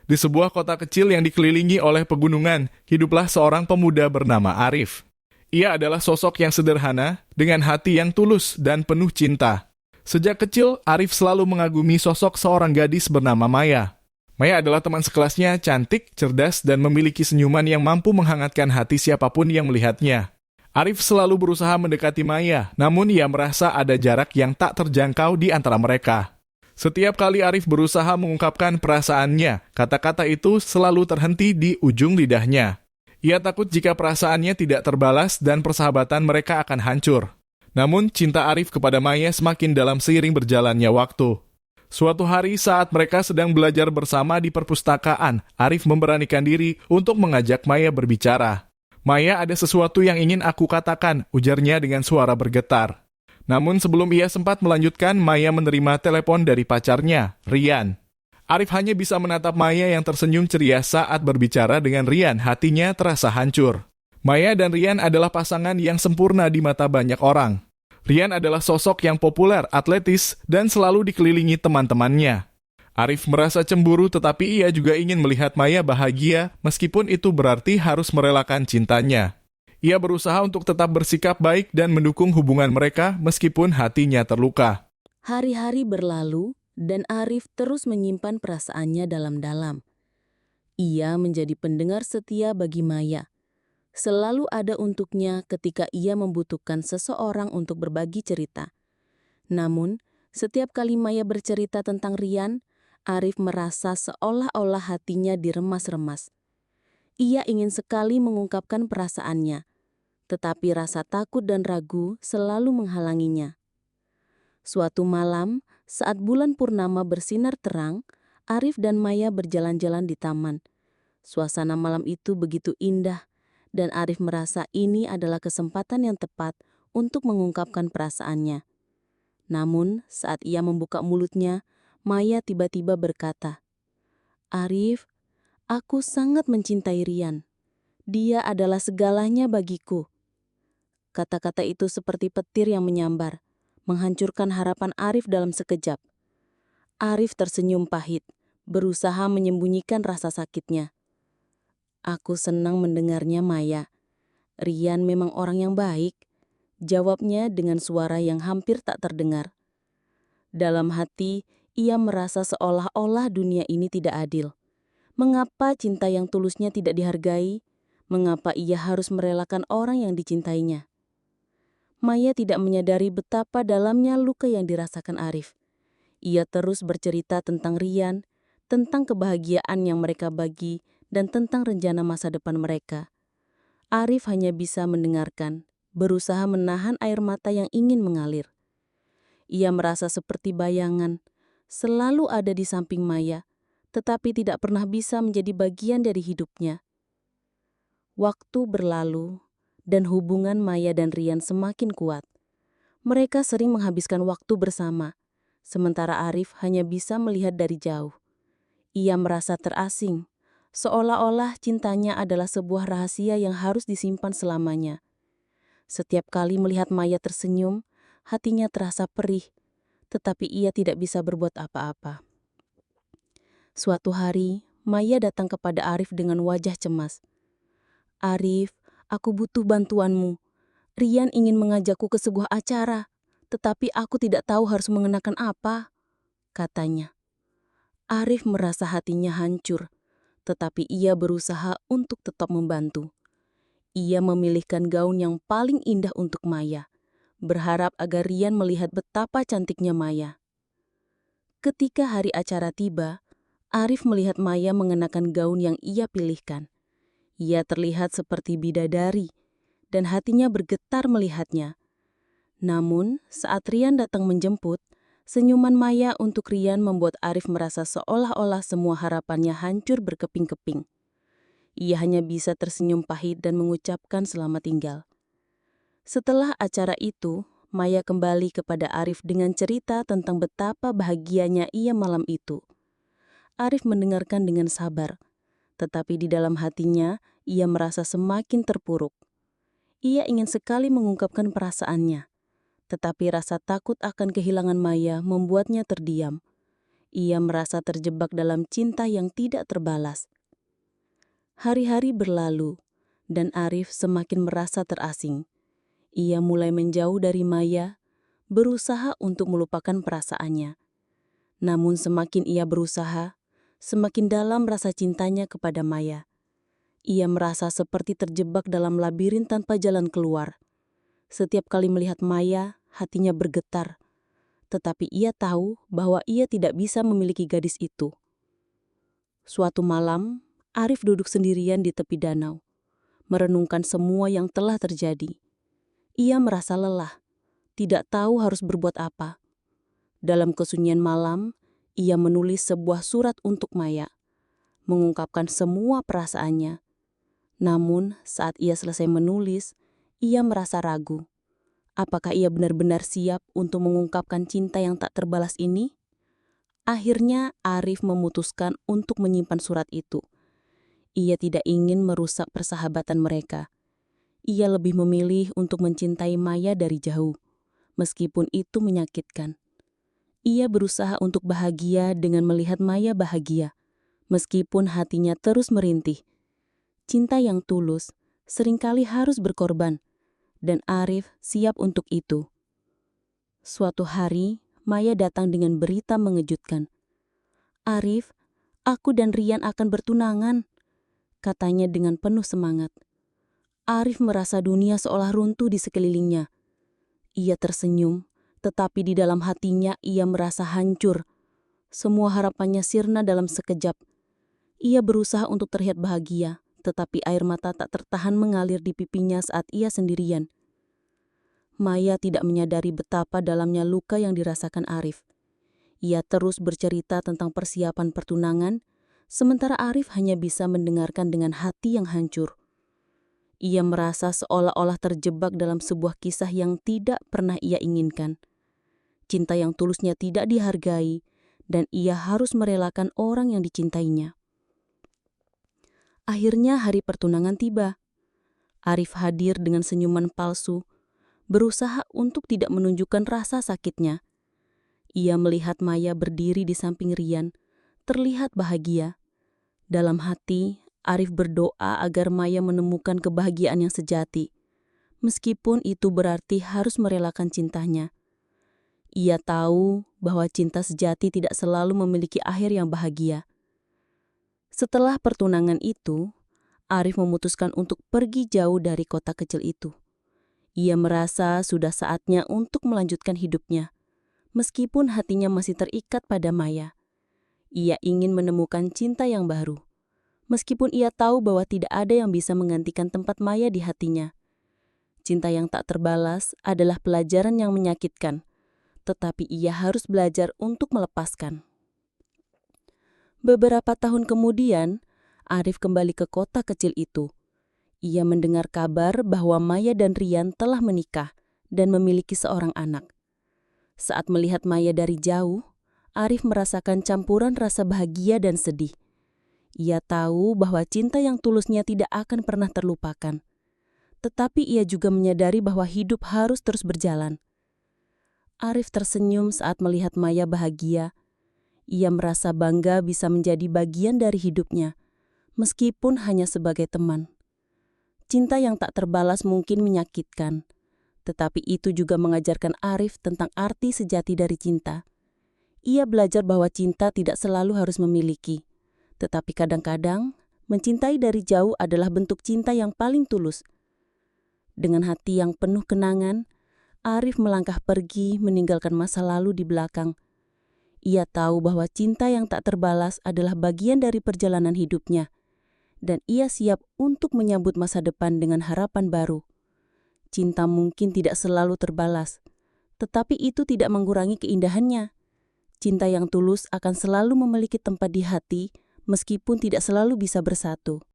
Di sebuah kota kecil yang dikelilingi oleh pegunungan, hiduplah seorang pemuda bernama Arif. Ia adalah sosok yang sederhana, dengan hati yang tulus dan penuh cinta. Sejak kecil, Arif selalu mengagumi sosok seorang gadis bernama Maya. Maya adalah teman sekelasnya, cantik, cerdas, dan memiliki senyuman yang mampu menghangatkan hati siapapun yang melihatnya. Arif selalu berusaha mendekati Maya, namun ia merasa ada jarak yang tak terjangkau di antara mereka. Setiap kali Arif berusaha mengungkapkan perasaannya, kata-kata itu selalu terhenti di ujung lidahnya. Ia takut jika perasaannya tidak terbalas dan persahabatan mereka akan hancur. Namun, cinta Arif kepada Maya semakin dalam seiring berjalannya waktu. Suatu hari saat mereka sedang belajar bersama di perpustakaan, Arif memberanikan diri untuk mengajak Maya berbicara. "Maya, ada sesuatu yang ingin aku katakan," ujarnya dengan suara bergetar. Namun sebelum ia sempat melanjutkan, Maya menerima telepon dari pacarnya, Rian. Arif hanya bisa menatap Maya yang tersenyum ceria saat berbicara dengan Rian, hatinya terasa hancur. Maya dan Rian adalah pasangan yang sempurna di mata banyak orang. Rian adalah sosok yang populer, atletis, dan selalu dikelilingi teman-temannya. Arif merasa cemburu tetapi ia juga ingin melihat Maya bahagia meskipun itu berarti harus merelakan cintanya. Ia berusaha untuk tetap bersikap baik dan mendukung hubungan mereka meskipun hatinya terluka. Hari-hari berlalu dan Arif terus menyimpan perasaannya dalam-dalam. Ia menjadi pendengar setia bagi Maya. Selalu ada untuknya ketika ia membutuhkan seseorang untuk berbagi cerita. Namun, setiap kali Maya bercerita tentang Rian, Arif merasa seolah-olah hatinya diremas-remas. Ia ingin sekali mengungkapkan perasaannya, tetapi rasa takut dan ragu selalu menghalanginya. Suatu malam, saat bulan purnama bersinar terang, Arif dan Maya berjalan-jalan di taman. Suasana malam itu begitu indah, dan Arif merasa ini adalah kesempatan yang tepat untuk mengungkapkan perasaannya. Namun, saat ia membuka mulutnya, Maya tiba-tiba berkata, "Arif, aku sangat mencintai Rian. Dia adalah segalanya bagiku." Kata-kata itu seperti petir yang menyambar, menghancurkan harapan Arif dalam sekejap. Arif tersenyum pahit, berusaha menyembunyikan rasa sakitnya. "Aku senang mendengarnya, Maya. Rian memang orang yang baik," jawabnya dengan suara yang hampir tak terdengar. Dalam hati, ia merasa seolah-olah dunia ini tidak adil. Mengapa cinta yang tulusnya tidak dihargai? Mengapa ia harus merelakan orang yang dicintainya? Maya tidak menyadari betapa dalamnya luka yang dirasakan Arif. Ia terus bercerita tentang Rian, tentang kebahagiaan yang mereka bagi, dan tentang rencana masa depan mereka. Arif hanya bisa mendengarkan, berusaha menahan air mata yang ingin mengalir. Ia merasa seperti bayangan, selalu ada di samping Maya, tetapi tidak pernah bisa menjadi bagian dari hidupnya. Waktu berlalu, dan hubungan Maya dan Rian semakin kuat. Mereka sering menghabiskan waktu bersama, sementara Arif hanya bisa melihat dari jauh. Ia merasa terasing, seolah-olah cintanya adalah sebuah rahasia yang harus disimpan selamanya. Setiap kali melihat Maya tersenyum, hatinya terasa perih, tetapi ia tidak bisa berbuat apa-apa. Suatu hari, Maya datang kepada Arif dengan wajah cemas. "Arif, aku butuh bantuanmu. Rian ingin mengajakku ke sebuah acara, tetapi aku tidak tahu harus mengenakan apa," katanya. Arif merasa hatinya hancur, tetapi ia berusaha untuk tetap membantu. Ia memilihkan gaun yang paling indah untuk Maya, berharap agar Rian melihat betapa cantiknya Maya. Ketika hari acara tiba, Arif melihat Maya mengenakan gaun yang ia pilihkan. Ia terlihat seperti bidadari, dan hatinya bergetar melihatnya. Namun, saat Rian datang menjemput, senyuman Maya untuk Rian membuat Arif merasa seolah-olah semua harapannya hancur berkeping-keping. Ia hanya bisa tersenyum pahit dan mengucapkan selamat tinggal. Setelah acara itu, Maya kembali kepada Arif dengan cerita tentang betapa bahagianya ia malam itu. Arif mendengarkan dengan sabar, tetapi di dalam hatinya ia merasa semakin terpuruk. Ia ingin sekali mengungkapkan perasaannya, tetapi rasa takut akan kehilangan Maya membuatnya terdiam. Ia merasa terjebak dalam cinta yang tidak terbalas. Hari-hari berlalu, dan Arif semakin merasa terasing. Ia mulai menjauh dari Maya, berusaha untuk melupakan perasaannya. Namun semakin ia berusaha, semakin dalam rasa cintanya kepada Maya. Ia merasa seperti terjebak dalam labirin tanpa jalan keluar. Setiap kali melihat Maya, hatinya bergetar. Tetapi ia tahu bahwa ia tidak bisa memiliki gadis itu. Suatu malam, Arif duduk sendirian di tepi danau, merenungkan semua yang telah terjadi. Ia merasa lelah, tidak tahu harus berbuat apa. Dalam kesunyian malam, ia menulis sebuah surat untuk Maya, mengungkapkan semua perasaannya. Namun, saat ia selesai menulis, ia merasa ragu. Apakah ia benar-benar siap untuk mengungkapkan cinta yang tak terbalas ini? Akhirnya, Arif memutuskan untuk menyimpan surat itu. Ia tidak ingin merusak persahabatan mereka. Ia lebih memilih untuk mencintai Maya dari jauh, meskipun itu menyakitkan. Ia berusaha untuk bahagia dengan melihat Maya bahagia, meskipun hatinya terus merintih. Cinta yang tulus seringkali harus berkorban, dan Arif siap untuk itu. Suatu hari, Maya datang dengan berita mengejutkan. "Arif, aku dan Rian akan bertunangan," katanya dengan penuh semangat. Arif merasa dunia seolah runtuh di sekelilingnya. Ia tersenyum, tetapi di dalam hatinya ia merasa hancur. Semua harapannya sirna dalam sekejap. Ia berusaha untuk terlihat bahagia, tetapi air mata tak tertahan mengalir di pipinya saat ia sendirian. Maya tidak menyadari betapa dalamnya luka yang dirasakan Arif. Ia terus bercerita tentang persiapan pertunangan, sementara Arif hanya bisa mendengarkan dengan hati yang hancur. Ia merasa seolah-olah terjebak dalam sebuah kisah yang tidak pernah ia inginkan. Cinta yang tulusnya tidak dihargai, dan ia harus merelakan orang yang dicintainya. Akhirnya hari pertunangan tiba. Arif hadir dengan senyuman palsu, berusaha untuk tidak menunjukkan rasa sakitnya. Ia melihat Maya berdiri di samping Rian, terlihat bahagia. Dalam hati, Arif berdoa agar Maya menemukan kebahagiaan yang sejati, meskipun itu berarti harus merelakan cintanya. Ia tahu bahwa cinta sejati tidak selalu memiliki akhir yang bahagia. Setelah pertunangan itu, Arif memutuskan untuk pergi jauh dari kota kecil itu. Ia merasa sudah saatnya untuk melanjutkan hidupnya, meskipun hatinya masih terikat pada Maya. Ia ingin menemukan cinta yang baru, meskipun ia tahu bahwa tidak ada yang bisa menggantikan tempat Maya di hatinya. Cinta yang tak terbalas adalah pelajaran yang menyakitkan, tetapi ia harus belajar untuk melepaskan. Beberapa tahun kemudian, Arif kembali ke kota kecil itu. Ia mendengar kabar bahwa Maya dan Rian telah menikah dan memiliki seorang anak. Saat melihat Maya dari jauh, Arif merasakan campuran rasa bahagia dan sedih. Ia tahu bahwa cinta yang tulusnya tidak akan pernah terlupakan. Tetapi ia juga menyadari bahwa hidup harus terus berjalan. Arif tersenyum saat melihat Maya bahagia. Ia merasa bangga bisa menjadi bagian dari hidupnya, meskipun hanya sebagai teman. Cinta yang tak terbalas mungkin menyakitkan, tetapi itu juga mengajarkan Arif tentang arti sejati dari cinta. Ia belajar bahwa cinta tidak selalu harus memiliki, tetapi kadang-kadang mencintai dari jauh adalah bentuk cinta yang paling tulus. Dengan hati yang penuh kenangan, Arif melangkah pergi meninggalkan masa lalu di belakang. Ia tahu bahwa cinta yang tak terbalas adalah bagian dari perjalanan hidupnya, dan ia siap untuk menyambut masa depan dengan harapan baru. Cinta mungkin tidak selalu terbalas, tetapi itu tidak mengurangi keindahannya. Cinta yang tulus akan selalu memiliki tempat di hati, meskipun tidak selalu bisa bersatu.